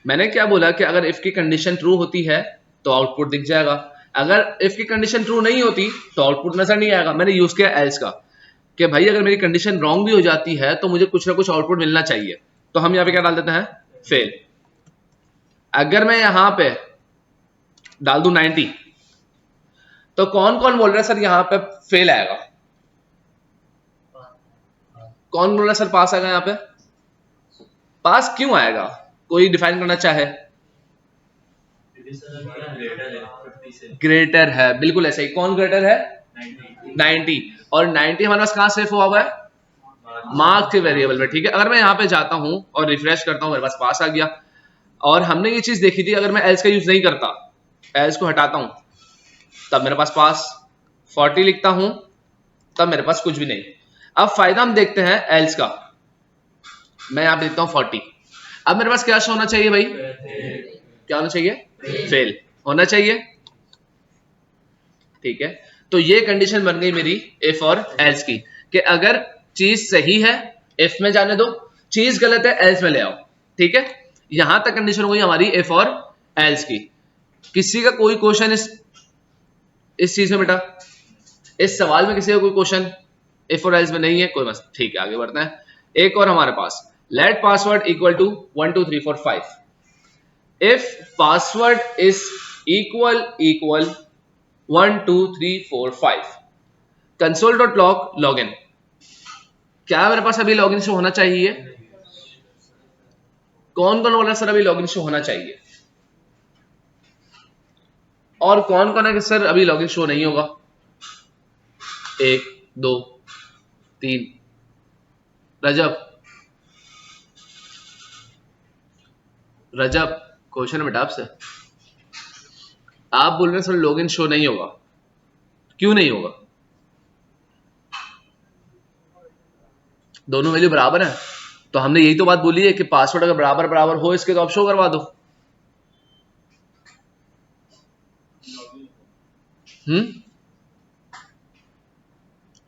मैंने क्या बोला कि अगर इफ की कंडीशन ट्रू होती है तो आउटपुट दिख जाएगा, अगर इफ की कंडीशन ट्रू नहीं होती तो आउटपुट नजर नहीं आएगा। मैंने यूज किया एल्स का कि भाई अगर मेरी कंडीशन रॉन्ग भी हो जाती है तो मुझे कुछ ना कुछ आउटपुट मिलना चाहिए, तो हम यहाँ पे क्या डाल देते हैं, फेल। अगर मैं यहाँ पे डाल दूं 90, तो कौन कौन बोल रहा है सर यहाँ पे फेल आएगा? कौन बोल रहा है सर पास आएगा? यहाँ पे पास क्यों आएगा? कोई डिफाइन करना चाहे? ग्रेटर है, बिल्कुल ऐसा ही। कौन ग्रेटर है? 90। और 90 हमारे पास कहां सेफ हुआ है? मार्क के वेरिएबल में, ठीक है। अगर मैं यहाँ पे जाता हूं और रिफ्रेश करता हूं, मेरे पास पास आ गया। और हमने ये चीज देखी थी, अगर मैं एल्स का यूज नहीं करता, एल्स को हटाता हूं, तब मेरे पास पास 40 लिखता हूं, तब मेरे पास कुछ भी नहीं। अब फायदा हम देखते हैं एल्स का। मैं यहाँ पे लिखता हूं 40। अब मेरे पास क्या होना चाहिए भाई? क्या होना चाहिए? फेल होना चाहिए, ठीक है। तो ये कंडीशन बन गई मेरी इफ और एल्स की, कि अगर चीज सही है इफ में जाने दो, चीज गलत है एल्स में ले आओ, ठीक है। यहां तक कंडीशन हो गई हमारी इफ और एल्स की। किसी का कोई क्वेश्चन इस चीज में बेटा? इस सवाल में किसी का कोई क्वेश्चन इफ और एल्स में नहीं है? कोई मसला, ठीक है, आगे बढ़ते हैं। एक और हमारे पास, let password equal to 1 2 3 4 5। If password is equal 1 2 3 4 5 console dot log in. क्या मेरे पास अभी लॉगिन शो होना चाहिए? कौन कौन बोला सर अभी लॉगिन शो होना चाहिए? और कौन कौन है कि सर अभी लॉगिन शो नहीं होगा? 1 2 3। रजब, रजब क्वेश्चन है बेटा आपसे। आप बोल रहे हैं सर लॉगिन शो नहीं होगा, क्यों नहीं होगा? दोनों वैल्यू बराबर है, तो हमने यही तो बात बोली है कि पासवर्ड अगर बराबर बराबर हो इसके तो आप शो करवा दो।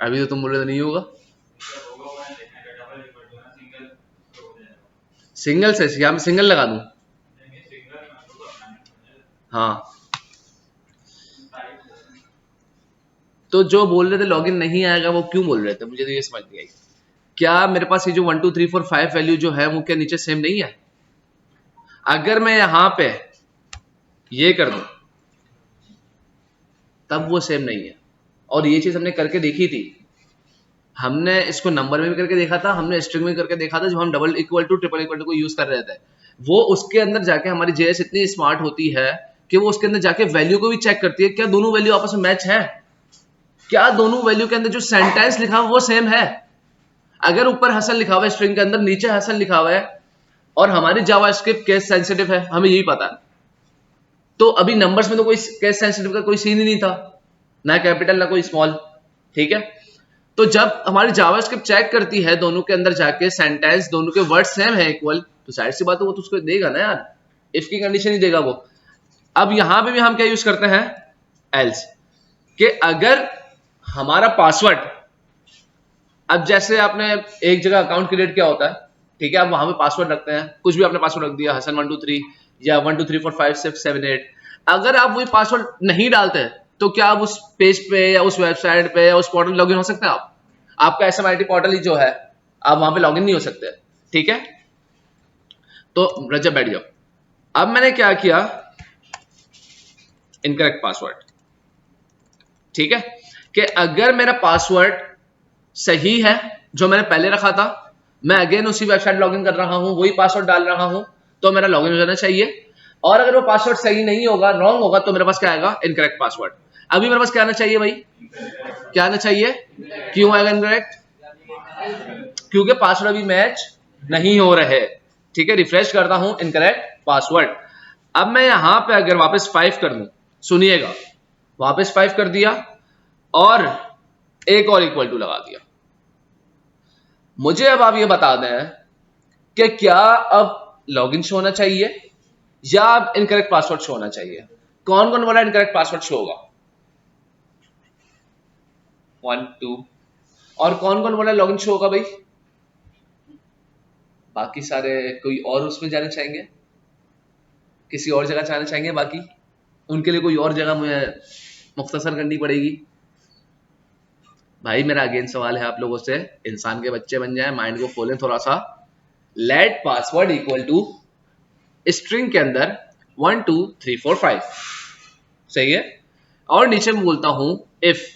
अभी तो तुम बोल रहे थे नहीं होगा। सिंगल से यहां मैं सिंगल लगा दूं? हाँ, तो जो बोल रहे थे लॉगिन नहीं आएगा वो क्यों बोल रहे थे? मुझे तो ये समझ नहीं आई। क्या मेरे पास ये जो 1 2 3 4 5 वैल्यू जो है वो क्या नीचे सेम नहीं है? अगर मैं यहां पे ये कर दूं तब वो सेम नहीं है। और ये चीज हमने करके देखी थी, हमने इसको नंबर में भी करके देखा था, हमने स्ट्रिंग में करके देखा था, जो हम double equal to triple equal to को यूज कर रहे थे। वो उसके अंदर जाके हमारी जेएस इतनी स्मार्ट होती है कि वो उसके अंदर जाके वैल्यू को भी चेक करती है, क्या दोनों वैल्यू आपस में मैच है, क्या दोनों वैल्यू के अंदर जो सेंटेंस लिखा हुआ वो सेम है। अगर ऊपर हसन लिखा हुआ है स्ट्रिंग के अंदर, नीचे हसन लिखा हुआ है, और हमारी जावास्क्रिप्ट केस सेंसिटिव है, हमें यही पता है, तो अभी नंबर्स में तो कोई केस सेंसिटिव का कोई सीन ही नहीं था, ना कैपिटल ना कोई स्मॉल, ठीक है। तो जब हमारी जावास्क्रिप्ट चेक करती है दोनों के अंदर जाके सेंटेंस दोनों के वर्ड सेम है इक्वल, तो जाहिर सी बात है वो तो उसको देगा ना यार, इफ की कंडीशन ही देगा वो। अब यहां पे भी हम क्या यूज करते हैं? एल्स। कि अगर हमारा पासवर्ड, अब जैसे आपने एक जगह अकाउंट क्रिएट किया होता है, ठीक है, आप वहां पे पासवर्ड रखते हैं, कुछ भी आपने पासवर्ड रख दिया, हसन 1 2 3 या 1 2 3 4 5 6 7 8। अगर आप वही पासवर्ड नहीं डालते तो क्या आप उस पेज पे या उस वेबसाइट पे या उस पोर्टल लॉगिन हो सकते हैं? आपका SMIT पोर्टल ही जो है, आप वहां पे लॉगिन नहीं हो सकते, ठीक है। तो रजब बैठ जाओ। अब मैंने क्या किया, इनकरेक्ट पासवर्ड, ठीक है। कि अगर मेरा पासवर्ड सही है जो मैंने पहले रखा था, मैं अगेन उसी वेबसाइट लॉगिन कर रहा हूं, वही पासवर्ड डाल रहा हूं, तो मेरा लॉगिन हो जाना चाहिए। और अगर वो पासवर्ड सही नहीं होगा, रॉन्ग होगा, तो मेरे पास क्या आएगा? Incorrect password. अभी मेरे पास क्या आना चाहिए भाई? क्या आना चाहिए? क्यों आएगा इनकरेक्ट? क्योंकि पासवर्ड अभी मैच नहीं हो रहे, ठीक है। रिफ्रेश करता हूं, इनकरेक्ट पासवर्ड। अब मैं यहां पे अगर वापस 5 कर दूं, सुनिएगा, वापस 5 कर दिया और एक और इक्वल टू लगा दिया। मुझे अब आप ये बता दें कि क्या अब लॉगिन शो होना चाहिए या अब इनकरेक्ट पासवर्ड शो होना चाहिए? कौन कौन बोला इनकरेक्ट पासवर्ड शो होगा? 1 2। और कौन कौन बोला लॉगिन शो होगा भाई? बाकी सारे कोई और उसमें जाने चाहेंगे? किसी और जगह जाना चाहेंगे? बाकी उनके लिए कोई और जगह मुझे मुख्तसर करनी पड़ेगी? भाई मेरा अगेन सवाल है आप लोगों से, इंसान के बच्चे बन जाए, माइंड को खोलें थोड़ा सा। Let password equal to string के अंदर 1 2 3 4 5, सही है। और नीचे मैं बोलता हूं if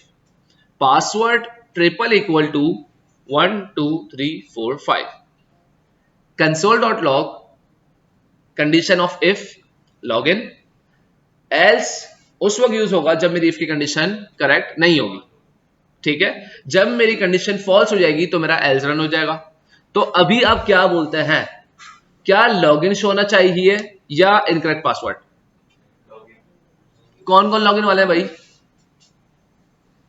password triple equal to 1 2 3 4 5, console.log condition of if log in, else उस वक्त यूज होगा जब मेरी इफ की कंडीशन करेक्ट नहीं होगी, ठीक है। जब मेरी कंडीशन फॉल्स हो जाएगी तो मेरा एल्स रन हो जाएगा। तो अभी आप क्या बोलते हैं, क्या लॉगिन शो होना चाहिए या इनकरेक्ट पासवर्ड? कौन कौन लॉगिन वाले हैं भाई?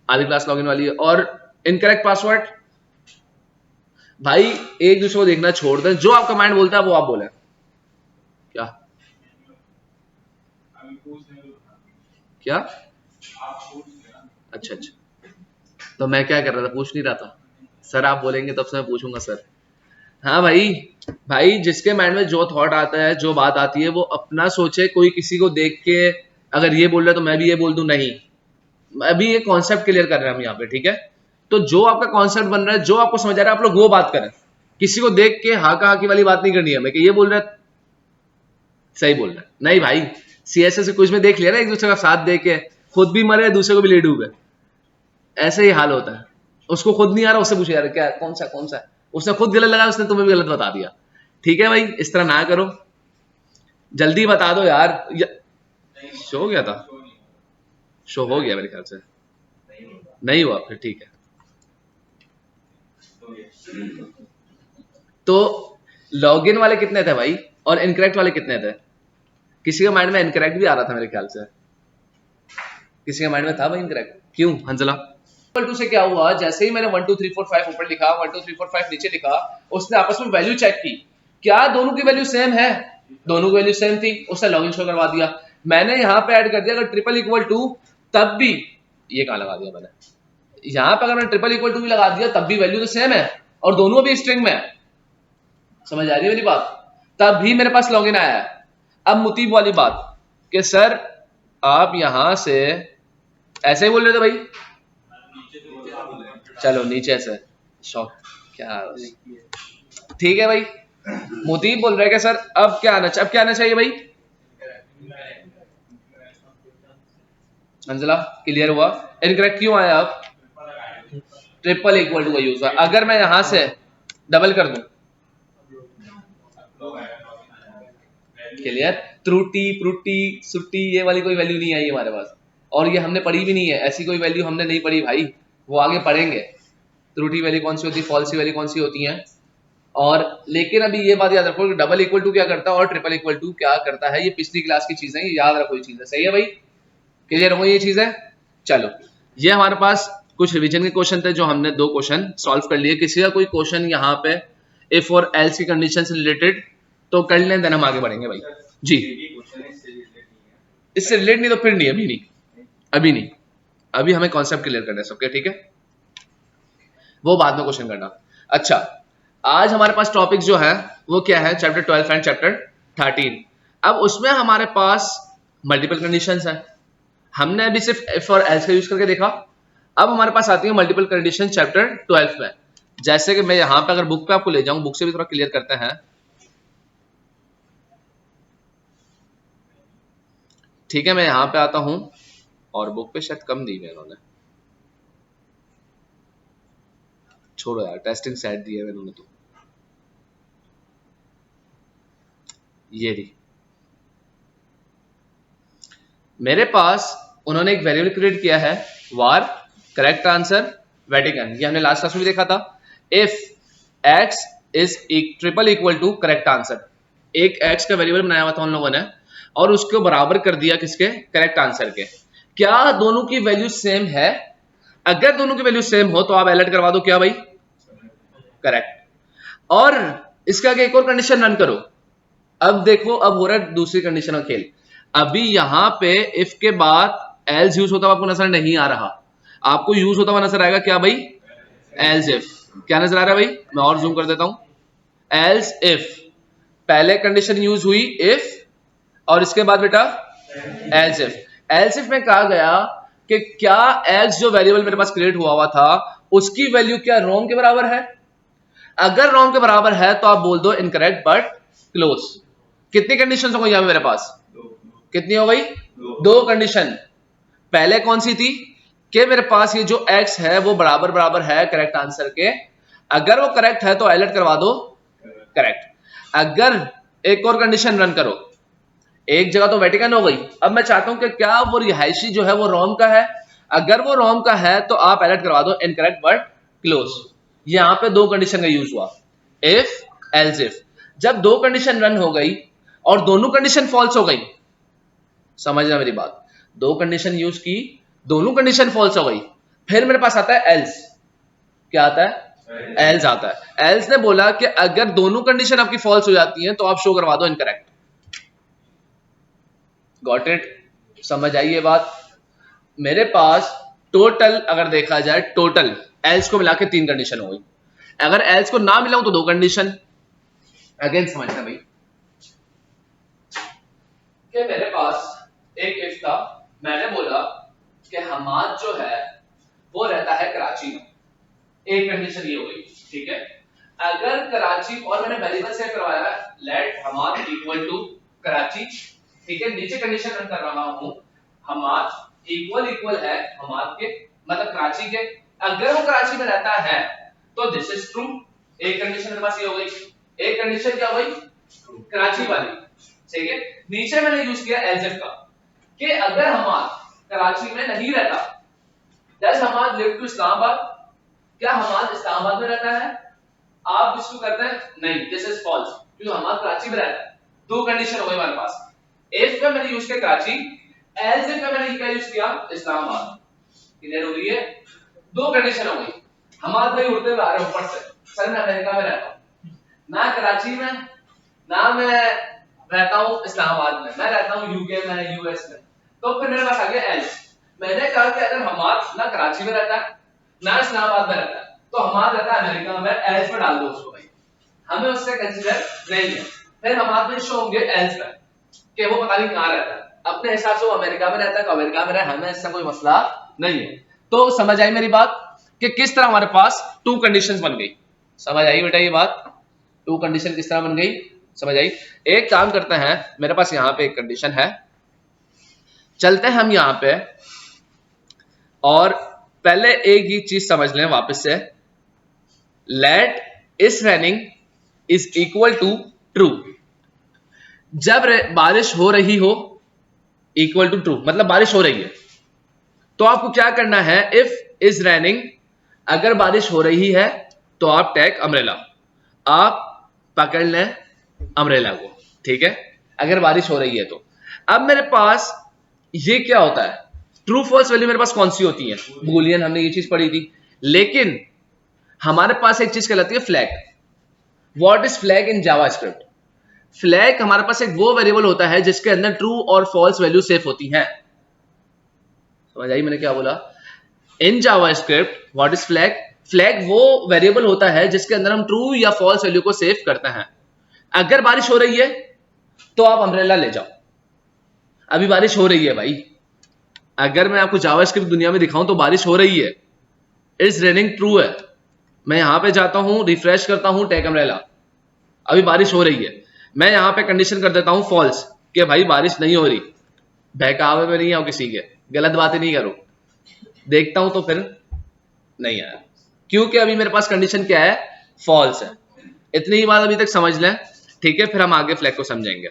आधी क्लास लॉगिन वाली है। और इनकरेक्ट पासवर्ड? भाई एक दूसरे को देखना छोड़ दें, जो आपका माइंड बोलता है वो आप बोले। क्या क्या? अच्छा अच्छा, तो मैं क्या कर रहा था, पूछ नहीं रहा था। सर आप बोलेंगे तब से मैं पूछूंगा सर। हाँ भाई, भाई जिसके माइंड में जो थॉट आता है, जो बात आती है, वो अपना सोचे। कोई किसी को देख के अगर ये बोल रहा है तो मैं भी ये बोल दूं, नहीं। अभी ये कॉन्सेप्ट क्लियर कर रहे हैं हम यहाँ पे, ठीक है। तो जो आपका कॉन्सेप्ट बन रहा है, जो आपको समझ आ रहा है, आप लोग वो बात करें। किसी को देख के हाँ कहा की वाली बात नहीं करनी है मैं कि ये बोल रहा है सही बोल रहा है, नहीं भाई। सीएसएस से कुछ में देख लिया ना, एक दूसरे का साथ दे के खुद भी मरे दूसरे को भी ले डूबे, ऐसे ही हाल होता है। उसको खुद नहीं आ रहा, उससे पूछे यार क्या कौन सा, उसने खुद गलत लगाया, उसने तुम्हें भी गलत बता दिया, ठीक है भाई। इस तरह ना करो, जल्दी बता दो यार। शो हो गया था, शो हो गया मेरे ख्याल से, नहीं हुआ फिर, ठीक है। तो लॉगिन वाले कितने थे भाई और इनकरेक्ट वाले कितने थे? किसी के माइंड में इनकरेक्ट भी आ रहा था मेरे ख्याल से, किसी के माइंड में था भाई इनकरेक्ट। क्यों हंसला? इक्वल टू से क्या हुआ, जैसे ही मैंने 1 2 3 4 5 ऊपर लिखा, 1 2 3 4 5 नीचे लिखा, उसने आपस में वैल्यू चेक की, क्या दोनों की वैल्यू सेम है? दोनों की वैल्यू सेम थी, उसने लॉगिन शो करवा दिया। मैंने यहाँ पे ऐड कर दिया अगर ट्रिपल इक्वल टू, तब भी, ये कहाँ लगा दिया मैंने, यहाँ पे अगर मैंने ट्रिपल इक्वल टू भी लगा दिया तब भी वैल्यू तो सेम है और दोनों भी स्ट्रिंग में है। समझ आ रही है मेरी बात? तब भी मेरे पास लॉगिन आया है। अब मुतीब वाली बात कि सर आप यहां से ऐसे ही बोल रहे थे भाई, चलो नीचे से शौक क्या, ठीक है भाई। मुतीब बोल रहे हैं कि सर अब क्या आना चाहिए भाई? अंजला क्लियर हुआ? इनकरेक्ट क्यों आया? अब ट्रिपल इक्वल टू का यूज है। अगर मैं यहां से डबल कर दूं, क्लियर? त्रुटि प्रुटि सुट्टी ये वाली कोई वैल्यू नहीं आई हमारे पास, और ये हमने पढ़ी भी नहीं है, ऐसी कोई वैल्यू हमने नहीं पढ़ी भाई, वो आगे पढ़ेंगे। त्रुटि वैल्यू कौन सी होती है, फॉल्सी वैल्यू कौन सी होती है। और लेकिन अभी ये बात याद रखो कि डबल इक्वल टू क्या करता है और ट्रिपल इक्वल टू क्या करता है, ये पिछली क्लास की चीजें, ये याद रखो ये चीजें, सही है भाई? क्लियर हो ये चीजें? चलो, ये हमारे पास कुछ रिवीजन के क्वेश्चन थे जो हमने 2 क्वेश्चन सॉल्व कर लिए। किसी का कोई क्वेश्चन यहाँ पे इफ और एल्स की कंडीशन से रिलेटेड तो कर लें, देन हम आगे बढ़ेंगे भाई जी। इससे रिलेटेड नहीं तो फिर नहीं, अभी नहीं, अभी हमें कॉन्सेप्ट क्लियर करना है सबके, ठीक है, वो बाद में क्वेश्चन करना। अच्छा, आज हमारे पास टॉपिक जो है वो क्या है, चैप्टर 12 एंड चैप्टर 13। अब उसमें हमारे पास मल्टीपल कंडीशंस हैं, हमने अभी सिर्फ इफ और एल्स का यूज करके देखा। अब हमारे पास आती है मल्टीपल कंडीशन चैप्टर 12 में। जैसे कि मैं यहां पे अगर बुक पे आपको ले जाऊं, बुक से भी थोड़ा क्लियर करते हैं, ठीक है। मैं यहां पे आता हूं और बुक पे शायद कम दी है इन्होंने, छोड़ो यार, टेस्टिंग सेट दी है इन्होंने तो, ये दी मेरे पास। उन्होंने एक वेरिएबल क्रिएट किया है वार करेक्ट आंसर वेटिकन, ये हमने लास्ट क्लास में भी देखा था। If x is triple equal to correct answer, एक x का वेरिएबल बनाया हुआ था उन लोगों ने और उसको बराबर कर दिया किसके, करेक्ट आंसर के। क्या दोनों की वैल्यू सेम है? अगर दोनों की वैल्यू सेम हो तो आप अलर्ट करवा दो क्या भाई, करेक्ट। और इसका एक और कंडीशन रन करो। अब देखो, अब हो रहा है दूसरी कंडीशन का खेल। अभी यहां पे इफ के बाद एल्स यूज होता हुआ आपको नजर नहीं आ रहा, आपको यूज होता हुआ नजर आएगा क्या भाई, एल्स इफ। क्या नजर आ रहा है भाई, मैं और जूम कर देता हूं, एल्स इफ। पहले कंडीशन यूज हुई इफ और इसके बाद बेटा एल्स इफ। एल्स इफ में कहा गया कि क्या एक्स जो वेरिएबल मेरे पास क्रिएट हुआ था उसकी वैल्यू क्या रोम के बराबर है। अगर रोम के बराबर है तो आप बोल दो इनकरेक्ट बट क्लोज। कितनी कंडीशन हो गई यहां मेरे पास, कितनी हो गई, दो कंडीशन। पहले कौन सी थी कि मेरे पास ये जो x है वो बराबर बराबर है करेक्ट आंसर के, अगर वो करेक्ट है तो हाईलाइट करवा दो करेक्ट। अगर एक और कंडीशन रन करो, एक जगह तो वेटिकन हो गई, अब मैं चाहता हूं कि क्या वो रिहायशी जो है वो रोम का है, अगर वो रोम का है तो आप हाईलाइट करवा दो इनकरेक्ट बट क्लोज। यहां पे दो कंडीशन का यूज हुआ, इफ एल्स इफ। जब दो कंडीशन रन हो गई और दोनों कंडीशन फॉल्स हो गई, समझना मेरी बात, दो कंडीशन यूज की, दोनों कंडीशन फॉल्स हो गई, फिर मेरे पास आता है एल्स। क्या आता है, एल्स आता है। एल्स ने बोला कि अगर दोनों कंडीशन आपकी फॉल्स हो जाती हैं तो आप शो करवा दो इनकरेक्ट। गॉट इट, समझ आई ये बात। मेरे पास टोटल अगर देखा जाए, टोटल एल्स को मिला के तीन कंडीशन हो गई। अगर एल्स को ना मिलाऊं तो दो कंडीशन। अगेन समझना भाई कि मेरे पास एक इफ था, मैंने बोला कि हमाद जो है वो रहता है कराची में, एक कंडीशन ये हो गई, ठीक है। अगर कराची, और मैंने वेरिएबल सेव करवाया let Hammad equal to Karachi, ठीक है। नीचे कंडीशन रन कर रहा हूं, हमाद इक्वल इक्वल है हमाद के, मतलब कराची के। अगर वो कराची में रहता है तो दिस इज ट्रू, एक कंडीशन मेरे पास ये हो गई। एक कंडीशन क्या हो गई, कराची वाली, ठीक है। नीचे मैंने यूज किया एल्स इफ का कि अगर हमाद कराची में नहीं रहता, does Hammad live to Islamabad, क्या हमाद इस्लामाबाद में रहता है, आप इसको करते हैं नहीं, दिस इज फॉल्स, क्योंकि हमाद कराची में रहता है। दो कंडीशन हो गई हमारे पास, इफ में मैंने यूज किया कराची, एल्स इफ में मैंने क्या यूज किया, इस्लामाबाद। क्लियर हो गई है, दो कंडीशन हो गई। हमाद भाई उड़ते हुए आ रहे ऊपर से, सर मैं अमेरिका में रहता हूं, ना कराची में, ना मैं रहता हूं इस्लामाबाद में, मैं रहता हूं यूके में, यूएस में। तो फिर मेरे पास आ गया एल्स। मैंने कहा कि अगर हमाद ना कराची में रहता है ना इस्लामाबाद में रहता है तो हमाद रहता है अमेरिका में, एल्स में डाल दो उसको भाई, हमें उससे कंसीडर नहीं है। फिर हमाद में शो होंगे एल्स में कि वो पता नहीं कहां रहता है, अपने हिसाब से वो अमेरिका में रहता है तो अमेरिका में रहे, हमें इससे कोई मसला नहीं है। तो समझ आई मेरी बात कि किस तरह हमारे पास टू कंडीशंस बन गई। समझ आई बेटा ये बात, टू कंडीशन किस तरह बन गई, समझ आई। एक काम करते हैं, मेरे पास यहां पे एक कंडीशन है, चलते हैं हम यहां पे और पहले एक ही चीज समझ लें वापस से, let is running is equal to true. जब बारिश हो रही हो, इक्वल टू ट्रू मतलब बारिश हो रही है, तो आपको क्या करना है, इफ इज रैनिंग, अगर बारिश हो रही है तो आप टेक अम्ब्रेला, आप पकड़ लें अम्ब्रेला को, ठीक है, अगर बारिश हो रही है तो। अब मेरे पास ये क्या होता है, ट्रू फॉल्स वैल्यू मेरे पास कौन सी होती है, बूलियन, हमने ये चीज पढ़ी थी। लेकिन हमारे पास एक चीज कहलाती है flag. What is flag in JavaScript? Flag हमारे पास एक वो वेरिएबल होता है जिसके अंदर ट्रू और फॉल्स वैल्यू सेव होती हैं। समझ आई मैंने क्या बोला, in JavaScript what is flag? Flag वो वेरिएबल होता है जिसके अंदर हम ट्रू या फॉल्स वैल्यू को सेव करते हैं। अगर बारिश हो रही है तो आप अम्ब्रेला ले जाओ, अभी बारिश हो रही है भाई, अगर मैं आपको जावास्क्रिप्ट दुनिया में दिखाऊं तो बारिश हो रही है, इट्स रेनिंग ट्रू है, मैं यहां पे जाता हूं, रिफ्रेश करता हूं, टेक अम्ब्रेला, अभी बारिश हो रही है, मैं यहां पे कंडीशन कर देता हूं फॉल्स कि भाई बारिश नहीं हो रही, बहकावे में नहीं आओ किसी के, गलत बातें नहीं करो, देखता हूं तो फिर नहीं आया, क्योंकि अभी मेरे पास कंडीशन क्या है, फॉल्स है। इतनी ही बात अभी तक समझ लें, ठीक है, फिर हम आगे फ्लैग को समझेंगे।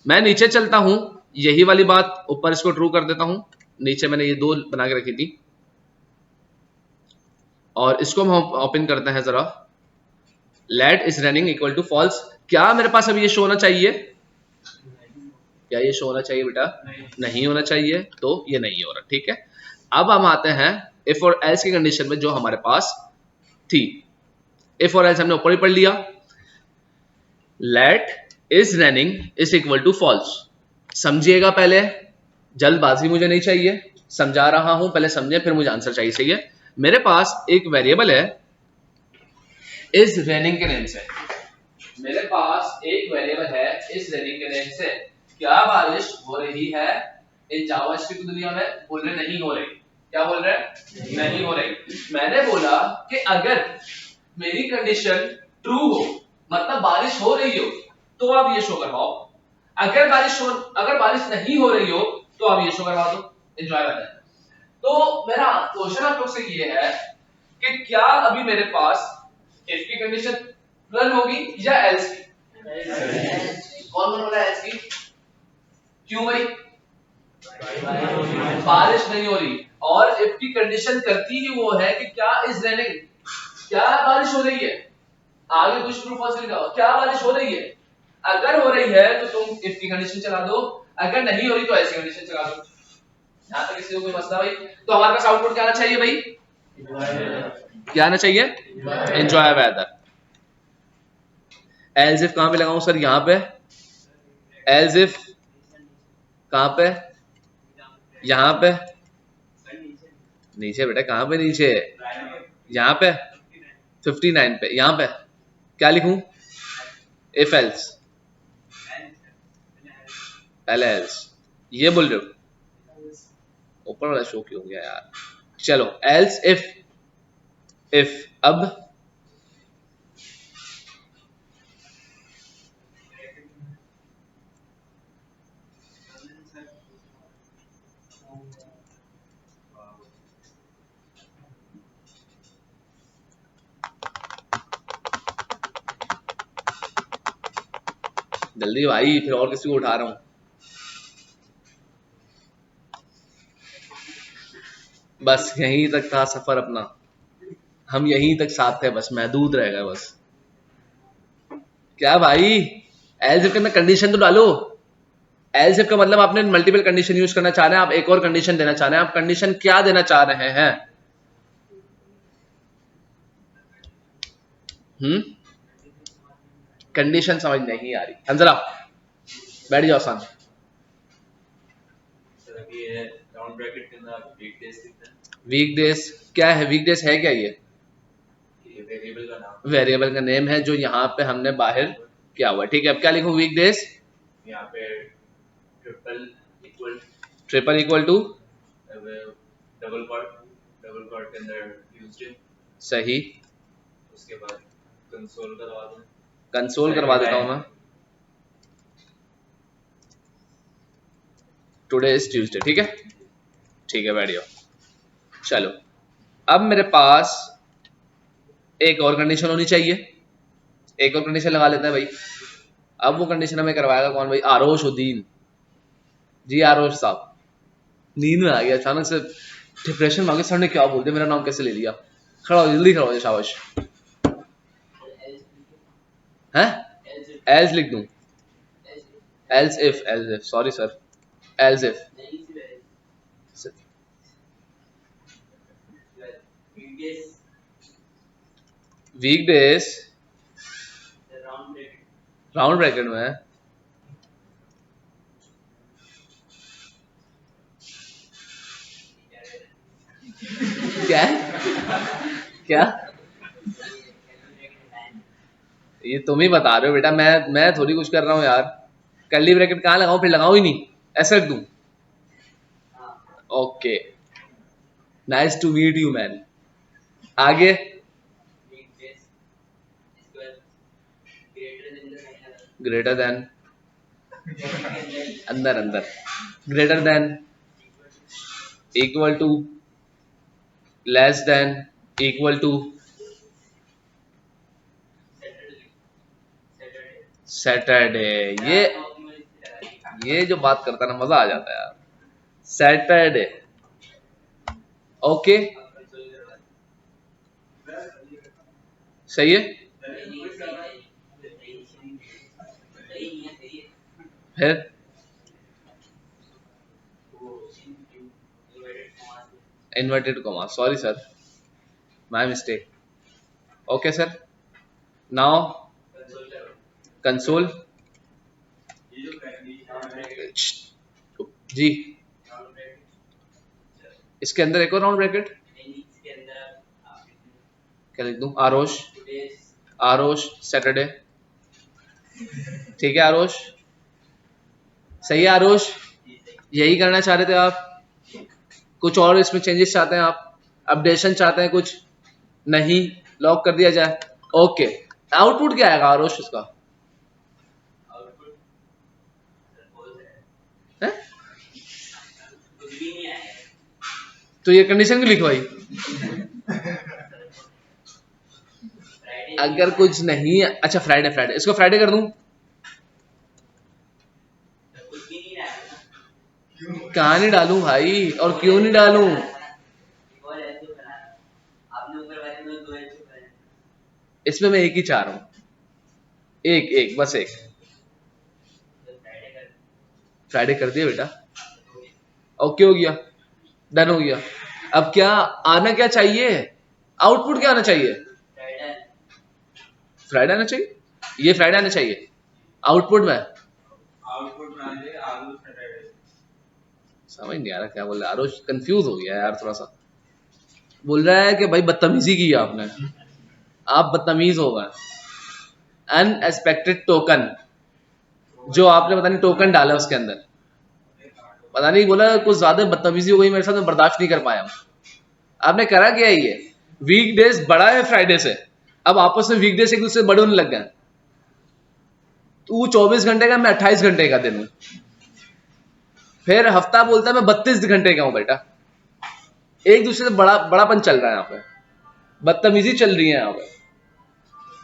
मैं नीचे चलता हूं, यही वाली बात, ऊपर इसको ट्रू कर देता हूं, नीचे मैंने ये दो बना के रखी थी, और इसको हम ओपन करते हैं जरा, let is running equal to false. क्या मेरे पास अभी ये शो होना चाहिए, क्या ये शो होना चाहिए बेटा, नहीं होना चाहिए, तो ये नहीं हो रहा, ठीक है। अब हम आते हैं इफ और एल्स की कंडीशन में जो हमारे पास थी। इफ और एल्स हमने ऊपर ही पढ़ लिया, let is running is equal to false. समझिएगा, पहले जल्दबाजी मुझे नहीं चाहिए, समझा रहा हूं, पहले समझे फिर मुझे आंसर चाहिए, सही है। मेरे पास एक वेरिएबल है इस रनिंग के नेम से, मेरे पास एक वेरिएबल है इस रनिंग के नेम से, क्या बारिश हो रही है इन जावास्क्रिप्ट की दुनिया में? बोल रहे नहीं हो रही। क्या बोल रहे हैं? नहीं हो रही। मैंने बोला कि अगर मेरी कंडीशन ट्रू हो, मतलब बारिश हो रही हो, तो आप ये शो करवाओ। अगर बारिश नहीं हो रही हो तो आप ये शो करवा दो। एंजॉय करना है। तो मेरा क्वेश्चन आप लोग से ये है कि क्या अभी मेरे पास इफ की कंडीशन रन होगी या एल्स की? कौन बोल रहा है एल्स की? क्यों भाई? बारिश नहीं हो रही। और इफ की कंडीशन करती ही वो है कि क्या इज रेनिंग, क्या बारिश हो रही है। आगे कुछ ट्रू फॉल्स लिखा हो, क्या बारिश हो रही है। अगर हो रही है तो तुम इफ की कंडीशन चला दो, अगर नहीं हो रही तो ऐसी कंडीशन चला दो। यहां तक किसी को कोई मसला भाई? तो हमारे पास आउटपुट क्या आना चाहिए भाई? क्या आना चाहिए? Enjoy weather. एल्स इफ कहां पे लगाऊं सर? यहां पे। एल्स इफ कहां पे? यहां पे। नीचे बेटा, कहां पे नीचे? यहां पे 59 पे। यहां पे क्या लिखूं? इफ एल्स, एल एल्स, ये बोल रहे हो? ऊपर वाला शो क्यों हो गया यार? चलो एल्स इफ अब जल्दी भाई, फिर और किसी को उठा रहा हूं। बस यहीं तक था सफर अपना, हम यहीं तक साथ थे, बस महदूद रह गए बस। क्या भाई? एल्स इफ के अंदर कंडीशन तो डालो। एल्स इफ का मतलब आपने मल्टीपल कंडीशन यूज करना चाह रहे हैं, आप एक और कंडीशन देना चाह रहे हैं। आप कंडीशन क्या देना चाह रहे हैं? कंडीशन समझ नहीं आ रही। अंजला बैठ जाओ सान। वीकडेज क्या है? वीकडेज है क्या? ये वेरिएबल का नेम है जो यहाँ पे हमने बाहर किया हुआ है। ठीक है, अब क्या लिखूं? वीकडेज यहाँ पे triple equal to double quote के अंदर ट्यूसडे। सही। उसके बाद कंसोल करवा दो। कंसोल करवा देता हूं मैं। Today is Tuesday. ठीक है, ठीक है, बैठ जाओ। चलो अब मेरे पास एक और कंडीशन होनी चाहिए। एक और कंडीशन लगा लेते हैं भाई। अब वो कंडीशन हमें करवाएगा कौन भाई? आरोश उद्दीन जी। आरोश साहब, नींद में आ गया अचानक से, डिप्रेशन में आ गया। सर ने क्या बोल दिया, मेरा नाम कैसे ले लिया? खड़ा हो, जल्दी खड़ा हो जा, शाबाश। है एल्स लिख दूं? Else if sorry sir, else if weekdays round bracket में क्या क्या? ये तुम ही बता रहे हो बेटा, मैं थोड़ी कुछ कर रहा हूँ यार। कर्ली ब्रैकेट कहाँ लगाऊं? फिर लगाऊं ही नहीं, ऐसा रख दूं? Okay, nice to meet you man. आगे ग्रेटर देन, अंदर अंदर, greater than, equal to, less than, equal to, Saturday. ये जो बात करता है ना, मजा आ जाता है यार। सैटरडे, ओके, सही है। फिर inverted comma, sorry sir, my mistake. Okay sir, now console जी। इसके अंदर एक और राउंड ब्रैकेट क्या लिख दूं? आरोश, आरोश सैटरडे। ठीक है आरोश, सही है आरुष, यही करना चाह रहे थे आप? कुछ और इसमें चेंजेस चाहते हैं आप? अपडेशन चाहते हैं कुछ? नहीं, लॉक कर दिया जाए। ओके, आउटपुट क्या आएगा आरुष इसका? है? तो ये कंडीशन क्यों लिखवाई? अगर कुछ नहीं, अच्छा फ्राइडे, फ्राइडे इसको फ्राइडे कर दूं? कहाँ नहीं डालूं भाई, और क्यों नहीं डालूं? इसमें मैं एक ही चाह रहा हूं, एक एक बस एक। फ्राइडे कर दिया बेटा, ओके हो गया, डन हो गया। अब क्या आना, क्या चाहिए? आउटपुट क्या आना चाहिए? फ्राइडे आना चाहिए, ये फ्राइडे आना चाहिए आउटपुट में। समझ नहीं आ रहा क्या बोल रहा है आरुष, कंफ्यूज हो गया यार थोड़ा सा। बोल रहा है कि भाई बदतमीजी की आपने, आप बदतमीज हो गए। अनएक्सपेक्टेड टोकन, जो आपने पता नहीं टोकन डाला उसके अंदर, पता नहीं, बोला कुछ ज्यादा बदतमीजी हो गई मेरे साथ, मैं बर्दाश्त नहीं कर पाया हूं। आपने करा क्या? ये वीक डेज बड़ा है फ्राइडे से, अब आपस में वीक डेज एक दूसरे बड़े होने लग गए। तू 24 घंटे का, मैं 28 घंटे का दिन हूं। फिर हफ्ता बोलता है मैं 32 घंटे का हूं बेटा। एक दूसरे से बड़ापन चल रहा है यहाँ पे, बदतमीजी चल रही है यहाँ पे।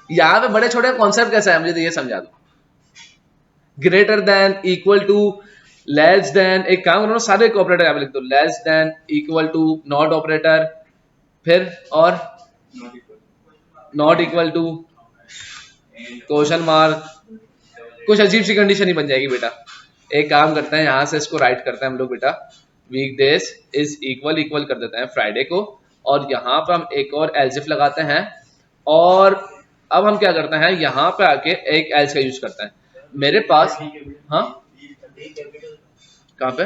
यहाँ पे बड़े छोटे कॉन्सेप्ट कैसा है मुझे तो ये समझा दो। Greater than, equal to, less than, एक काम करो सारे ऑपरेटर यहाँ पे लिख दो, less than, equal to, not operator, फिर और not equal to, question mark. कुछ अजीब सी कंडीशन ही बन जाएगी बेटा। एक काम करते हैं, यहां से इसको राइट करते हैं हम लोग बेटा, weekdays is equal, equal कर देते हैं फ्राइडे को, और यहाँ पे हम एक और एल्सिफ लगाते हैं, और अब हम क्या करते हैं, यहाँ पे आके एक एल्स का यूज करते हैं। मेरे पास, हाँ कहाँ पे?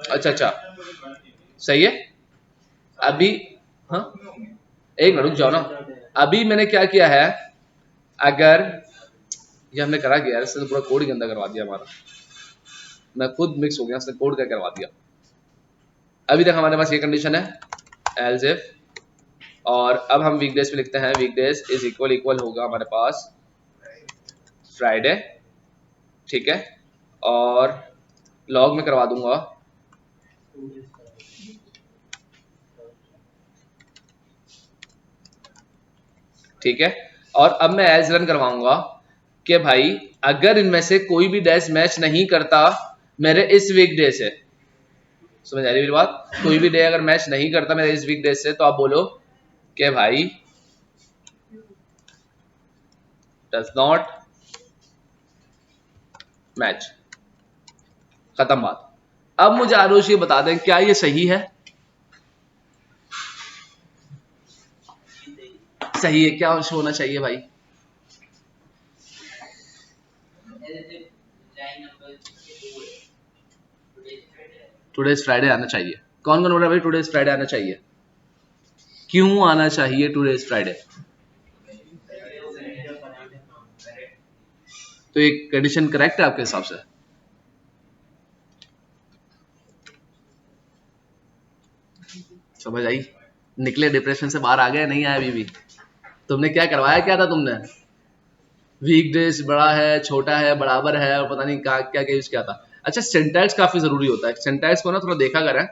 अच्छा अच्छा, सही है। अभी हाँ, एक मिनट रुक जाओ ना। अभी मैंने क्या किया है, अगर ये हमने करा गया, इससे तो पूरा कोड ही गंदा करवा दिया हमारा, मैं खुद मिक्स हो गया, इसने कोड क्या करवा दिया। अभी तक हमारे पास ये कंडीशन है एल्स इफ, और अब हम वीकडेज पे लिखते हैं, वीकडेज इज इक्वल, इक्वल होगा हमारे पास फ्राइडे, ठीक है, और लॉग में करवा दूंगा ठीक है। और अब मैं एज रन करवाऊंगा कि भाई अगर इनमें से कोई भी डैश मैच नहीं करता मेरे इस वीक डे से, समझ आ रही मेरी बात? कोई भी डे अगर मैच नहीं करता मेरे इस वीक डे से, तो आप बोलो कि भाई डज नॉट मैच, खत्म बात। अब मुझे आरुष ये बता दें, क्या ये सही है? सही है, क्या होना चाहिए भाई? टुडेज फ्राइडे आना चाहिए। कौन कौन बोल रहा है भाई टुडेज फ्राइडे आना चाहिए? क्यों आना चाहिए टुडेज फ्राइडे? तो एक कंडीशन करेक्ट है आपके हिसाब से? समझ आई? निकले डिप्रेशन से बाहर आ गए? नहीं आया अभी भी? तुमने क्या करवाया, क्या था तुमने? वीकडेज बड़ा है, छोटा है, बराबर है, और पता नहीं क्या क्या यूज किया था। अच्छा, सिंटैक्स काफी जरूरी होता है, सिंटैक्स को ना थोड़ा देखा करें।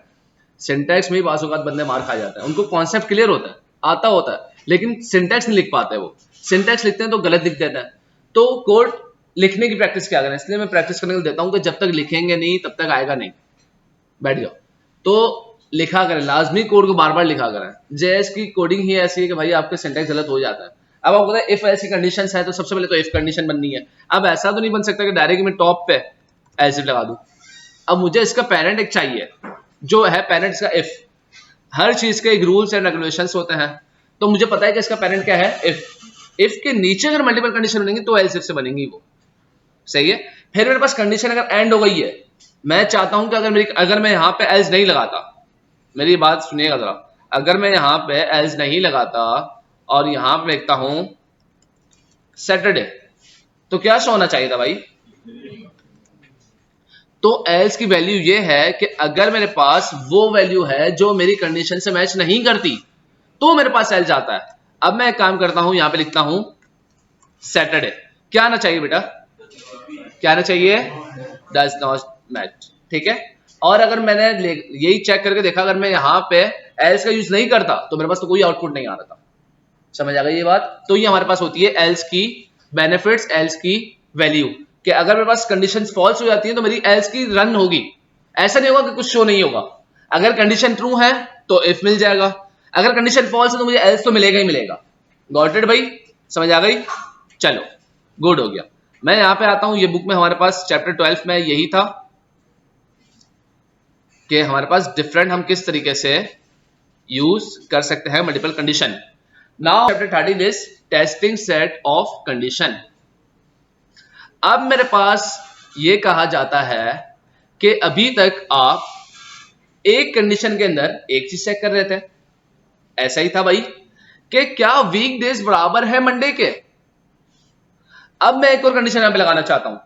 सिंटैक्स में ही बात औकात बंदे मार खा जाते हैं, उनको कॉन्सेप्ट क्लियर होता है, आता होता है, लेकिन सिंटैक्स नहीं लिख पाते। वो सिंटैक्स लिखते हैं तो गलत लिख देते हैं। तो कोड लिखने की प्रैक्टिस क्या करें, इसलिए मैं प्रैक्टिस करने को देता हूँ कि जब तक लिखेंगे नहीं तब तक आएगा नहीं। बैठ जाओ, तो लिखा करें, लाजमी कोड को बार बार लिखा करें। जेएस की कोडिंग ही ऐसी है कि भाई आपके सिंटैक्स गलत हो जाता है। अब आपको पता है इफ ऐसी कंडीशन है, तो सबसे पहले तो इफ कंडीशन बननी है। अब ऐसा तो नहीं बन सकता कि डायरेक्ट मैं टॉप पे एसिड लगा दूं। अब मुझे इसका पेरेंट एक चाहिए, जो है पेरेंट्स का इफ। हर चीज के एक रूल्स एंड रेगुलेशंस होते हैं, तो मुझे पता है कि इसका पेरेंट क्या है, इफ। इफ के नीचे अगर मल्टीपल कंडीशन बनेंगी तो एल्स इफ से बनेंगी वो, सही है। फिर मेरे पास कंडीशन अगर एंड हो गई है, मैं चाहता हूं कि अगर मैं यहां पे एल्स नहीं लगाता, मेरी बात सुनिएगा जरा, अगर मैं यहां पे एल्स नहीं लगाता और यहां पे लिखता हूं सैटरडे, तो क्या शो होना चाहिए था भाई? तो एल्स की वैल्यू ये है कि अगर मेरे पास वो वैल्यू है जो मेरी कंडीशन से मैच नहीं करती तो मेरे पास एल्स आता है। अब मैं एक काम करता हूं, यहां पे लिखता हूं सैटरडे। क्या आना चाहिए बेटा? क्या आना चाहिए? Does not match. ठीक है। और अगर मैंने यही चेक करके देखा, अगर मैं यहां पे एल्स का यूज नहीं करता तो मेरे पास तो कोई आउटपुट नहीं आ रहा था। समझ आ गई ये बात? तो ये हमारे पास होती है एल्स की बेनिफिट्स, एल्स की वैल्यू, कि अगर मेरे पास कंडीशंस फॉल्स हो जाती है तो मेरी एल्स की रन होगी। ऐसा नहीं होगा कि कुछ शो नहीं होगा। अगर कंडीशन ट्रू है तो इफ मिल जाएगा, अगर कंडीशन फॉल्स है तो मुझे एल्स तो मिलेगा ही मिलेगा। गॉट इट भाई? समझ आ गई? चलो गुड हो गया। मैं यहां पे आता हूं, ये बुक में हमारे पास चैप्टर 12 में यही था कि हमारे पास डिफरेंट हम किस तरीके से यूज कर सकते हैं multiple condition. Now chapter 13 is testing set of condition. अब मेरे पास ये कहा जाता है कि अभी तक आप एक कंडीशन के अंदर एक चीज चेक कर रहे थे, ऐसा ही था भाई, कि क्या वीक डेज बराबर है मंडे के। अब मैं एक और कंडीशन यहां पे लगाना चाहता हूं,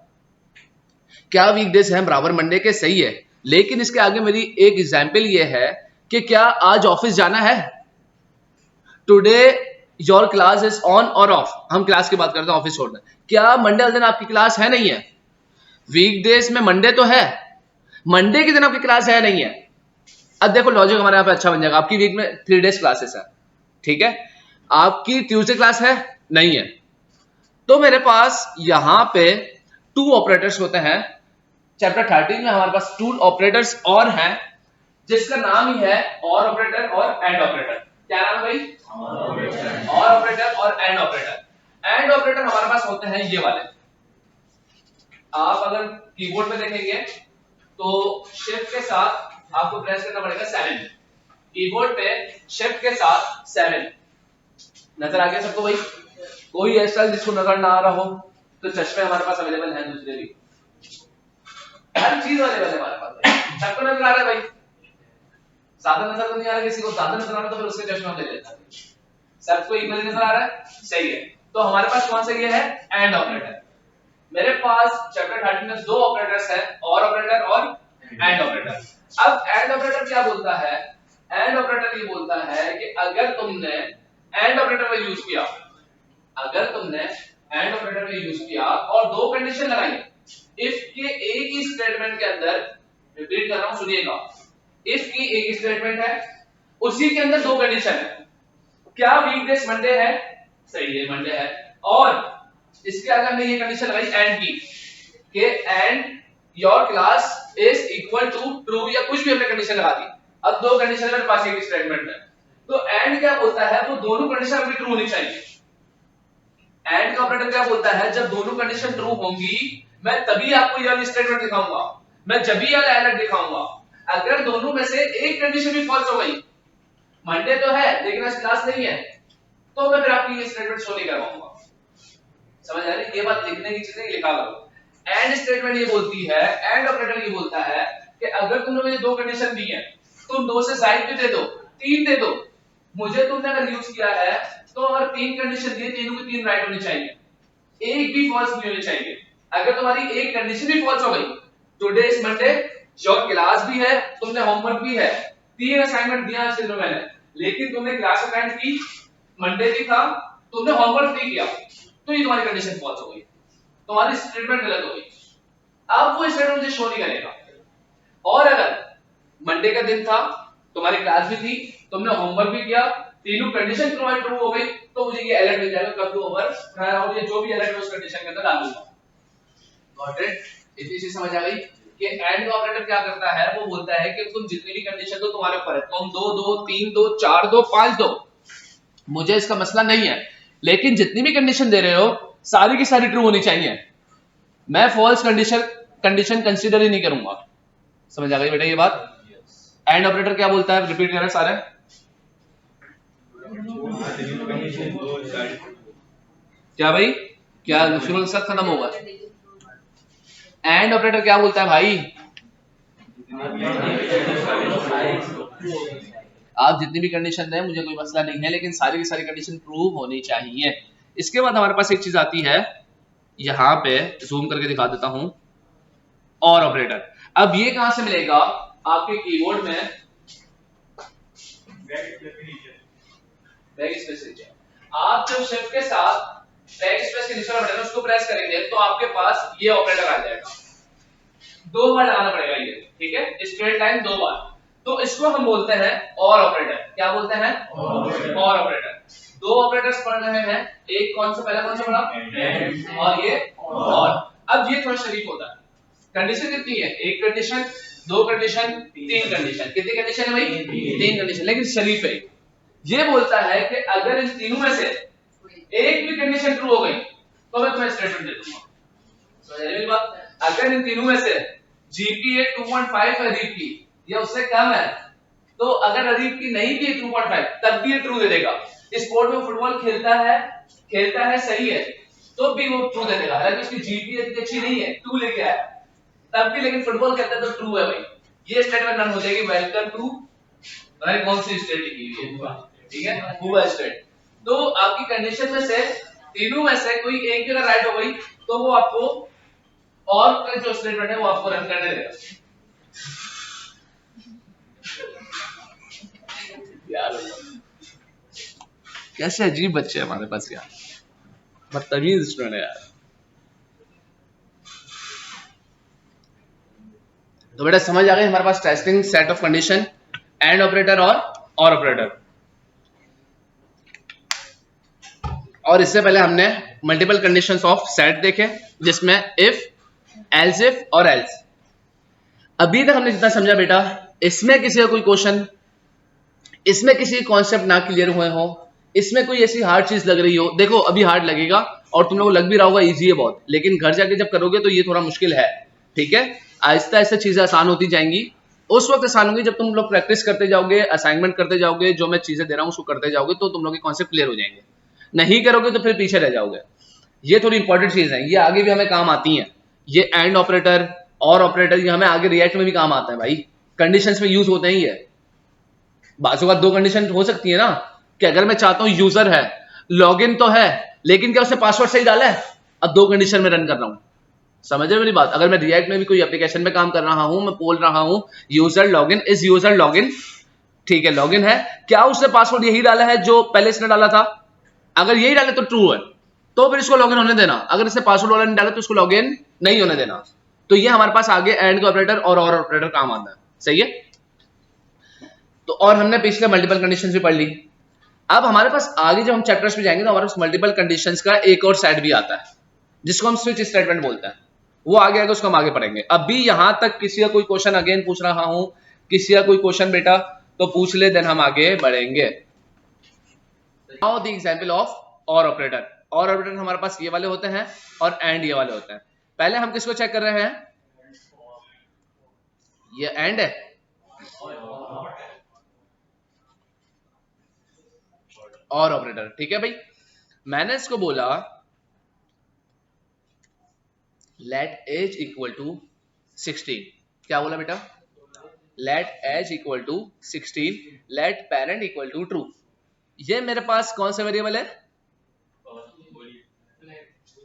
क्या वीक डेज है बराबर मंडे के, सही है, लेकिन इसके आगे मेरी एक एग्जाम्पल ये है कि क्या आज ऑफिस जाना है। Today your class is on और ऑफ, हम क्लास की बात करते हैं, ऑफिस छोड़ना। क्या मंडे वाले दिन आपकी क्लास है नहीं है? वीकडेज में मंडे तो है, मंडे के दिन आपकी क्लास है नहीं है। अब देखो लॉजिक हमारे यहाँ पे अच्छा बन जाएगा। आपकी वीक में 3 डेज क्लासेस है, ठीक है, आपकी ट्यूसडे क्लास है नहीं है, तो मेरे पास यहां पे 2 ऑपरेटर्स होते हैं। चैप्टर 13 में हमारे पास 2 ऑपरेटर्स और हैं, जिसका नाम ही है और ऑपरेटर और एंड ऑपरेटर। क्या नाम भाई? और ऑपरेटर और एंड ऑपरेटर। एंड ऑपरेटर हमारे पास होते हैं ये वाले। आप अगर कीबोर्ड पे देखेंगे तो शिफ्ट के साथ आपको प्रेस करना पड़ेगा 7। कीबोर्ड पे शिफ्ट के साथ 7 नजर आ गया सबको भाई? कोई ऐसा जिसको नजर ना आ रहा हो तो चश्मे हमारे पास अवेलेबल हैं, दूसरे भी हर चीज अवेलेबल है हमारे पास। सबको नजर आ रहा है भाई? ज्यादा नजर तो नहीं आ रहा, किसी को ज्यादा नजर आ रहा तो फिर उसके चश्मे हम ले लेते हैं। सबको इक्वल नजर आ रहा है? सही है। तो हमारे पास कौन सा ये है? And operator. मेरे पास चैप्टर 13 में 2 ऑपरेटर्स हैं, और ऑपरेटर और एंड ऑपरेटर। अब एंड ऑपरेटर क्या बोलता है? एंड ऑपरेटर ये बोलता है कि अगर तुमने एंड ऑपरेटर में यूज किया, अगर तुमने एंड ऑपरेटर में यूज किया और 2 कंडीशन लगाई, इफ के एक ही स्टेटमेंट के अंदर, रिपीट कर रहा हूं सुनिएगा, इफ की एक स्टेटमेंट है, उसी के अंदर 2 कंडीशन है। क्या वीकडेज मंडे है? सही है, मंडे है। और इसके अगर हमने ये कंडीशन लगाई एंड की, कि and your class is equal to true, या कुछ भी हमने कंडीशन लगा दी। अब 2 कंडीशन मेरे पास एक स्टेटमेंट है, तो एंड क्या बोलता है? वो दोनों कंडीशन भी ट्रू होनी चाहिए। एंड का ऑपरेटर क्या बोलता है? जब दोनों कंडीशन ट्रू होंगी मैं तभी आपको ये वाली स्टेटमेंट दिखाऊंगा, मैं जब भी ये अलर्ट दिखाऊंगा। अगर दोनों में से एक कंडीशन भी फॉल्स हो गई, मंडे तो है लेकिन आज क्लास नहीं है, तो मैं फिर आपकी ये स्टेटमेंट शो नहीं करवाऊंगा। समझ आ रही? ये बात लिखने की चीज नहीं, लिखा करो। एंड स्टेटमेंट ये बोलती है, एंड ऑपरेटर ये बोलता है कि अगर तुमने मुझे 2 कंडीशन दी है, तुम 2 से साइड पे दे दो, 3 दे दो। मुझे तुमने अगर यूज किया है तो अगर 3 कंडीशन दी, तीनों की 3 राइट होनी चाहिए, एक भी फॉल्स नहीं होनी चाहिए। अगर तुम्हारी एक कंडीशन भी फॉल्स हो गई, today is Monday, your class भी है, तुमने होमवर्क भी है, 3 असाइनमेंट दिया आज दिन में मैंने, लेकिन तुमने क्लास अटेंड की, मंडे भी था, तुमने होमवर्क नहीं किया, तो ये तुम्हारी कंडीशन फॉल्स हो गई, तुम्हारी स्टेटमेंट गलत हो गई। अब वो स्टेटमेंट मुझे शो नहीं करेगा। और अगर मंडे का दिन था, तुम्हारी क्लास भी थी, तुमने होमवर्क भी किया, तीनों कंडीशन तुम्हारी ट्रू हो गई, तो मुझे ये अलर्ट मिल जाएगा कब होमवर्क और ये जो भी अलर्ट उस कंडीशन के अंदर डालूंगा। Got it? इतनी चीज समझ आ गई कि एंड ऑपरेटर क्या करता है? वो बोलता है कि तुम जितनी भी कंडीशन दो तुम्हारे ऊपर है, तुम 2 दो, 3 दो, 4 दो, 5 दो, मुझे इसका मसला नहीं है, लेकिन जितनी भी कंडीशन दे रहे हो सारी की सारी ट्रू होनी चाहिए। मैं फॉल्स कंडीशन कंसीडर ही नहीं करूंगा। समझ आ गई बेटा ये बात? एंड ऑपरेटर क्या बोलता है? रिपीट करें सारे। क्या भाई? क्या शुरू सब खत्म होगा? एंड ऑपरेटर क्या बोलता है भाई? आप जितनी भी कंडीशन दें मुझे कोई मसला नहीं है, लेकिन सारी की सारी कंडीशन ट्रू होनी चाहिए। इसके बाद हमारे पास एक चीज आती है, यहां पे जूम करके दिखा देता हूं, और ऑपरेटर। अब ये कहां से मिलेगा आपके कीबोर्ड में, बैक स्पेस नीचे। आप जब शिफ्ट के साथ बैक स्पेस के नीचे वाला बटन उसको प्रेस करेंगे तो आपके पास ये ऑपरेटर आ जाएगा। 2 बार लगाना पड़ेगा ये, ठीक है, स्ट्रेट लाइन 2 बार। तो इसको हम बोलते हैं और ऑपरेटर। क्या बोलते हैं? और ऑपरेटर। 2 ऑपरेटर्स पढ़ रहे हैं, एक कौन सा, पहला कौन सा पढ़ा? और ये और। अब ये थोड़ा शरीफ होता है। कंडीशन कितनी है? एक कंडीशन, 2 कंडीशन, 3 कंडीशन। कितनी कंडीशन है भाई? 3 कंडीशन, लेकिन शरीफ है। ये बोलता है कि अगर इन तीनों में से एक भी कंडीशन ट्रू हो गई तो मैं तुम्हें स्टेटमेंट दे दूंगा। समझ रहे हो बात? अगर इन तीनों में से जीपीए 2.5 है अदीब की या उससे कम है, तो अगर अदीब की नहीं भी 2.5 तब भी ये ट्रू दे देगा। स्पोर्ट में फुटबॉल खेलता है सही है, तो भी वो ट्रू दे देगा। अगर उसकी जीपीए इतनी अच्छी नहीं है, 2 लेके आया तब भी, लेकिन फुटबॉल खेलता है तो ट्रू है भाई। ये स्टेटमेंट रन हो जाएगी, वेलकम टू, मैंने कौन सी स्टेट लिखी हुई है, ठीक है, हुआ स्टेट। तो आपकी कंडीशन में से तीनों में से कोई एक भी अगर राइट हो गई तो वो आपको और का जो स्टेटमेंट है वो आपको रन करने देगा। यार कैसे अजीब बच्चे हैं हमारे पास यार, बदतमीज स्टूडेंट है यार। तो बेटा समझ आ गई हमारे पास testing set of condition, and operator or operator. और इससे पहले हमने मल्टीपल कंडीशंस ऑफ सेट देखे, जिसमें इफ, एल्स इफ और एल्स। अभी तक हमने जितना समझा बेटा, इसमें किसी का कोई क्वेश्चन, इसमें किसी कॉन्सेप्ट ना क्लियर हुए हो, इसमें कोई ऐसी हार्ड चीज लग रही हो, देखो अभी हार्ड लगेगा और तुम लोगों को लग भी रहा होगा इजी है बहुत, लेकिन घर जाके जब करोगे तो ये थोड़ा मुश्किल है, ठीक है। आहिस्ता आहिस्ता चीजें आसान होती जाएंगी। उस वक्त आसान होगी जब तुम लोग प्रैक्टिस करते जाओगे, असाइनमेंट करते जाओगे, जो मैं चीजें दे रहा हूँ उसको करते जाओगे, तो तुम लोग के कॉन्सेप्ट क्लियर हो जाएंगे। नहीं करोगे तो फिर पीछे रह जाओगे। ये थोड़ी इंपॉर्टेंट चीज है, ये आगे भी हमें काम आती है। ये एंड ऑपरेटर और ऑपरेटर ये हमें आगे रिएक्ट में भी काम आता है भाई, कंडीशंस में यूज होते हैं। ये बाजू का 2 कंडीशन हो सकती है ना, कि अगर मैं चाहता हूं यूजर है, लॉगिन तो है, लेकिन क्या उसने पासवर्ड सही डाला है, अब 2 कंडीशन में रन कर रहा हूं। समझ रहे मेरी बात? अगर मैं रिएक्ट में भी कोई एप्लीकेशन में काम कर रहा हूं, मैं बोल रहा हूं user login is user login, ठीक है, लॉगिन है, क्या उसने पासवर्ड यही डाला है जो पहले इसने डाला था? अगर यही डाले तो ट्रू है, तो फिर इसको लॉगिन होने देना। अगर इसने पासवर्ड वाला नहीं डाला तो इसको लॉगिन नहीं होने देना। तो ये हमारे पास आगे एंड का ऑपरेटर और ऑपरेटर काम आता है, सही है। तो और हमने पिछले मल्टीपल कंडीशंस भी पढ़ ली। अब हमारे पास आगे जब हम चैप्टर्स में जाएंगे तो हमारे पास मल्टीपल कंडीशंस का एक और सेट भी आता है, जिसको हम स्विच स्टेटमेंट बोलते हैं। वो आगे आगे उसको हम आगे पढ़ेंगे। अभी यहां तक किसी का कोई क्वेश्चन अगेन पूछ रहा हूं, किसी का कोई क्वेश्चन बेटा तो पूछ ले, देन हम आगे बढ़ेंगे। नाउ द एग्जांपल ऑफ और ऑपरेटर। और ऑपरेटर हमारे पास ये वाले होते हैं और एंड ये वाले होते हैं। पहले हम किसको चेक कर रहे हैं? ये एंड है, और ऑपरेटर, ठीक है भाई। मैंने इसको बोला लेट एज इक्वल टू 16। क्या बोला बेटा? Let age equal to 16, let parent equal to true. ये मेरे पास कौन सा वेरिएबल है?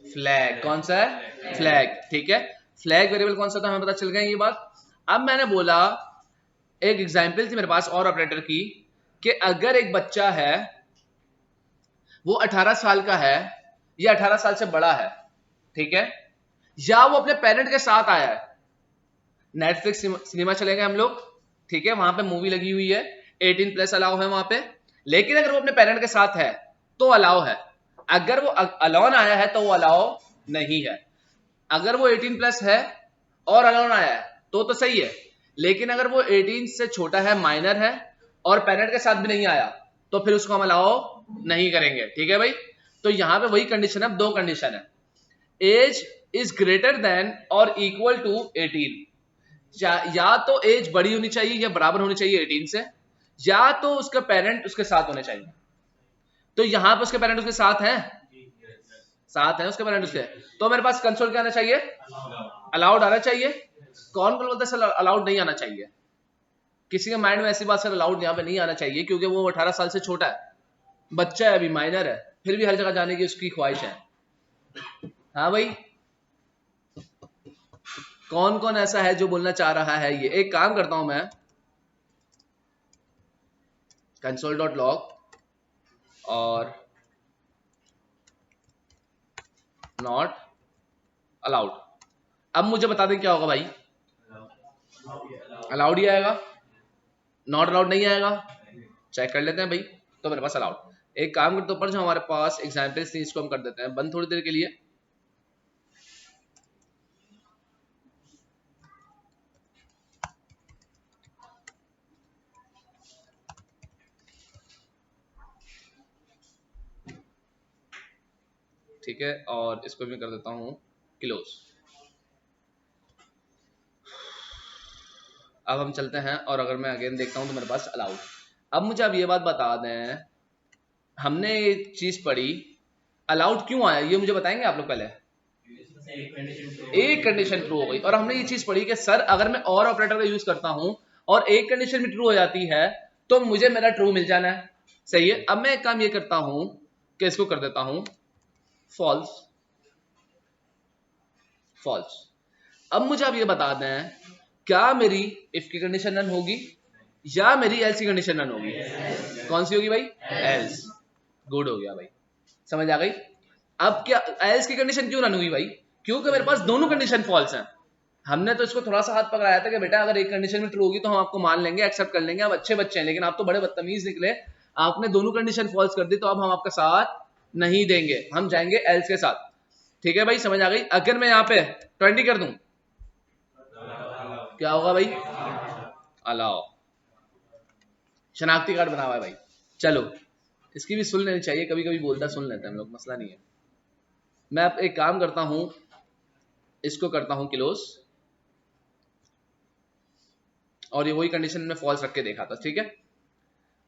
फ्लैग। कौन सा है? फ्लैग, ठीक है। फ्लैग वेरिएबल कौन सा था हमें पता चल गया ये बात। अब मैंने बोला, एक एग्जांपल थी मेरे पास और ऑपरेटर की, कि अगर एक बच्चा है वो 18 साल का है या 18 साल से बड़ा है, ठीक है, या वो अपने पेरेंट के साथ आया है, नेटफ्लिक्स सिनेमा चलेंगे हम लोग, ठीक है, वहां पे मूवी लगी हुई है, 18+ अलाउ है वहां पे, लेकिन अगर वो अपने पेरेंट के साथ है तो अलाउ है। अगर वो अलोन आया है तो वो अलाउ नहीं है। अगर वो 18+ है और अलोन आया है तो सही है, लेकिन अगर वो 18 से छोटा है, माइनर है, और पेरेंट के साथ भी नहीं आया, तो फिर उसको हम अलाउ नहीं करेंगे, ठीक है भाई। तो यहां पे वही कंडीशन है, 2 कंडीशन है, एज इज ग्रेटर देन और इक्वल टू 18। या तो एज बड़ी होनी चाहिए या बराबर होनी चाहिए 18 से, या तो उसका पेरेंट उसके साथ होने चाहिए। तो यहां पर उसके पेरेंट उसके साथ हैं, साथ है उसके पेरेंट उसके, तो मेरे पास कंसोल क्या आना चाहिए? अलाउड आना चाहिए। कौन कौन बोलता है अलाउड नहीं आना चाहिए? किसी के माइंड में ऐसी बात सर अलाउड यहाँ पे नहीं आना चाहिए, क्योंकि वो 18 साल से छोटा है, बच्चा है, अभी माइनर है, फिर भी हर जगह जाने की उसकी ख्वाहिश है। हाँ भाई, कौन कौन ऐसा है जो बोलना चाह रहा है? ये एक काम करता हूं मैं, कंसोल डॉट लॉग और नॉट अलाउड। अब मुझे बता दें क्या होगा भाई? अलाउड ही आएगा, नॉट अलाउड नहीं आएगा। चेक कर लेते हैं भाई। तो मेरे पास अलाउड। एक काम करते ऊपर जो हमारे पास एग्जाम्पल्स थी इसको हम कर देते हैं बंद थोड़ी देर के लिए। ठीक है, और इसको भी कर देता हूं क्लोज। अब हम चलते हैं और अगर मैं अगेन देखता हूं तो मेरे पास अलाउड। अब मुझे अब ये बात बता दें, हमने ये चीज पढ़ी, अलाउड क्यों आया ये मुझे बताएंगे आप लोग पहले? एक कंडीशन ट्रू हो गई, और हमने ये चीज पढ़ी कि सर अगर मैं और ऑपरेटर का यूज करता हूं और एक कंडीशन भी ट्रू हो जाती है तो मुझे मेरा ट्रू मिल जाना है। सही है। अब मैं एक काम ये करता हूं कि इसको कर देता हूं फॉल्स, फॉल्स। अब मुझे आप ये बता दें, क्या मेरी इफ की कंडीशन रन होगी या मेरी एल्स की कंडीशन रन होगी? कौन सी होगी भाई? एल्स। गुड हो गया भाई, समझ आ गई। अब क्या एल्स की कंडीशन क्यों रन हुई भाई? क्योंकि मेरे पास दोनों कंडीशन फॉल्स हैं। हमने तो इसको थोड़ा सा हाथ पकड़ाया था कि बेटा अगर एक कंडीशन में ट्रू होगी तो हम आपको मान लेंगे, एक्सेप्ट कर लेंगे, आप अच्छे बच्चे हैं, लेकिन आप तो बड़े बदतमीज निकले, आपने दोनों कंडीशन फॉल्स कर दी, तो अब हम आपका साथ नहीं देंगे, हम जाएंगे एल्स के साथ। ठीक है भाई, समझ आ गई। अगर मैं यहाँ पे 20 कर दूं क्या होगा भाई? अलाउ। शनाख्ती कार्ड बना हुआ है भाई। चलो इसकी भी सुन लेनी चाहिए, कभी कभी बोलता सुन लेते हैं हम लोग, मसला नहीं है। मैं अब एक काम करता हूं, इसको करता हूं क्लोज, और ये वही कंडीशन में फॉल्स रख के देखा था। ठीक है,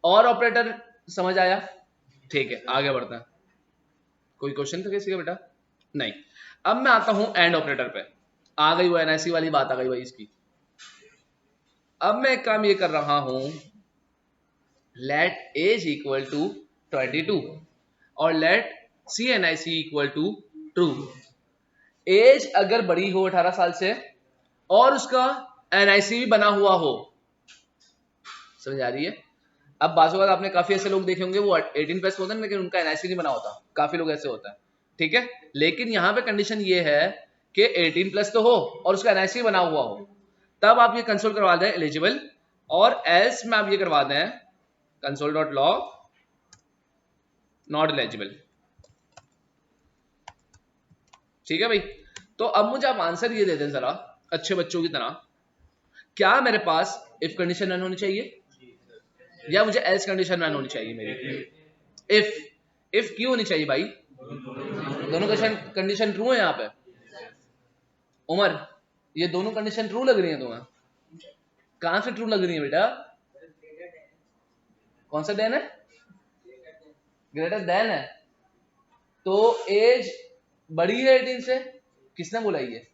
और ऑपरेटर समझ आया? ठीक है, आगे बढ़ते हैं। कोई क्वेश्चन था किसी का बेटा? नहीं। अब मैं आता हूं एंड ऑपरेटर पे। आ गई वो एनआईसी वाली बात आ गई भाई इसकी। अब मैं एक काम ये कर रहा हूं, लेट एज इक्वल टू 22 और let C N I C equal to true. Age अगर बड़ी हो 18 साल से और उसका एनआईसी भी बना हुआ हो, समझ आ रही है? अब बाजू बात आपने काफी ऐसे लोग देखे होंगे वो 18+ होते हैं लेकिन उनका एनआईसी नहीं बना होता, काफी लोग ऐसे होता है। ठीक है, लेकिन यहाँ पे कंडीशन ये है कि 18+ तो हो और उसका एनआईसी बना हुआ हो, तब आप ये कंसोल करवा दें एलिजिबल, और एल्स में आप ये करवा दें console dot log not eligible. ठीक है भाई, तो अब मुझे आप आंसर ये दे दें जरा अच्छे बच्चों की तरह, क्या मेरे पास इफ कंडीशन रन होनी चाहिए या मुझे एल्स कंडीशन रन होनी चाहिए? मेरी इफ क्यों होनी चाहिए भाई? दोनों कंडीशन ट्रू है यहाँ पे। उमर, ये दोनों कंडीशन ट्रू लग रही है तुम्हें? कहां से ट्रू लग रही है बेटा? कौन सा देन है? ग्रेटर देन है। तो एज बड़ी है 18 से, किसने बोला ये?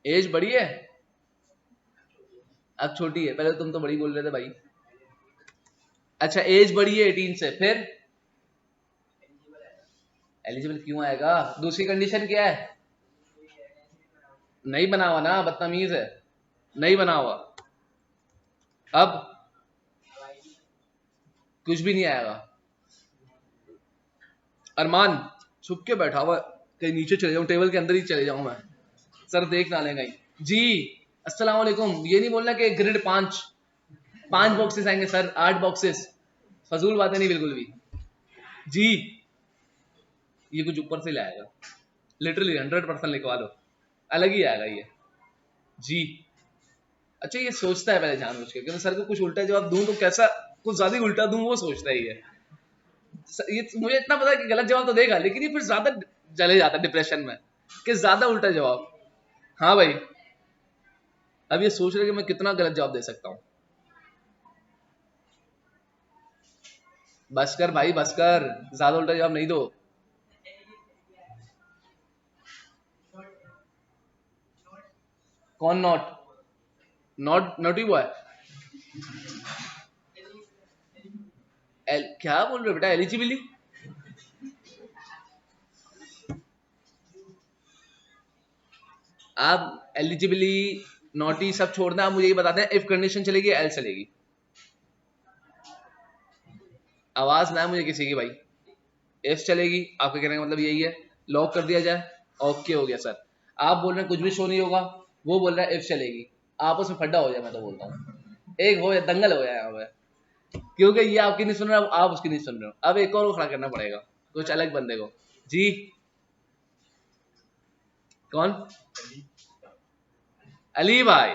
एज बड़ी है, अब छोटी है, पहले तुम तो बड़ी बोल रहे थे भाई। अच्छा एज बड़ी है 18 से, फिर एलिजिबल क्यों आएगा? दूसरी कंडीशन क्या है? नहीं बना हुआ ना, बदतमीज है, नहीं बना हुआ। अब कुछ भी नहीं आएगा। अरमान छुप के बैठा हुआ, कहीं नीचे चले जाऊं, टेबल के अंदर ही चले जाऊं मैं, सर देख ना लें कहीं। जी अस्सलाम वालेकुम। ये नहीं बोलना कि ग्रिड 5 बॉक्सेस आएंगे सर, 8 बॉक्सेस, फजूल बातें नहीं बिल्कुल भी। जी ये कुछ ऊपर से लाएगा, लिटरली 100% लिखवा लो, अलग ही आएगा ये। जी अच्छा, ये सोचता है पहले जानबूझ के कि मैं सर को कुछ उल्टा जवाब दूं तो कैसा, कुछ ज्यादा ही उल्टा दूं, वो सोचता है ये मुझे इतना पता है कि गलत जवाब तो देगा, लेकिन ये फिर ज्यादा चले जाता है डिप्रेशन में कि ज्यादा उल्टा जवाब। हाँ भाई, अब ये सोच रहे कि मैं कितना गलत जवाब दे सकता हूँ। बस कर भाई, बस कर, ज्यादा उल्टा जवाब नहीं दो। कौन नॉट? नॉट नोटी हुआ है? क्या बोल रहे हो बेटा? एलिजिबिलिटी आप एलिजिबली नॉटी सब छोड़ना, आप मुझे ये बताते हैं इफ कंडीशन चलेगी एल चलेगी। आवाज ना है मुझे किसी की भाई। इफ चलेगी, आपके कहने का मतलब यही है, लॉक कर दिया जाए। ओके हो गया सर। आप बोल रहे हैं कुछ भी शो नहीं होगा, वो बोल रहा है इफ चलेगी, आपस में फड्डा हो जाए, मैं तो बोलता हूँ एक हो जाए, दंगल हो जाए यहाँ पे, क्योंकि ये आपकी नहीं सुन रहे, आप उसकी नहीं सुन रहे हो। अब एक और को खड़ा करना पड़ेगा, कुछ अलग बंदे को। जी कौन? अली भाई।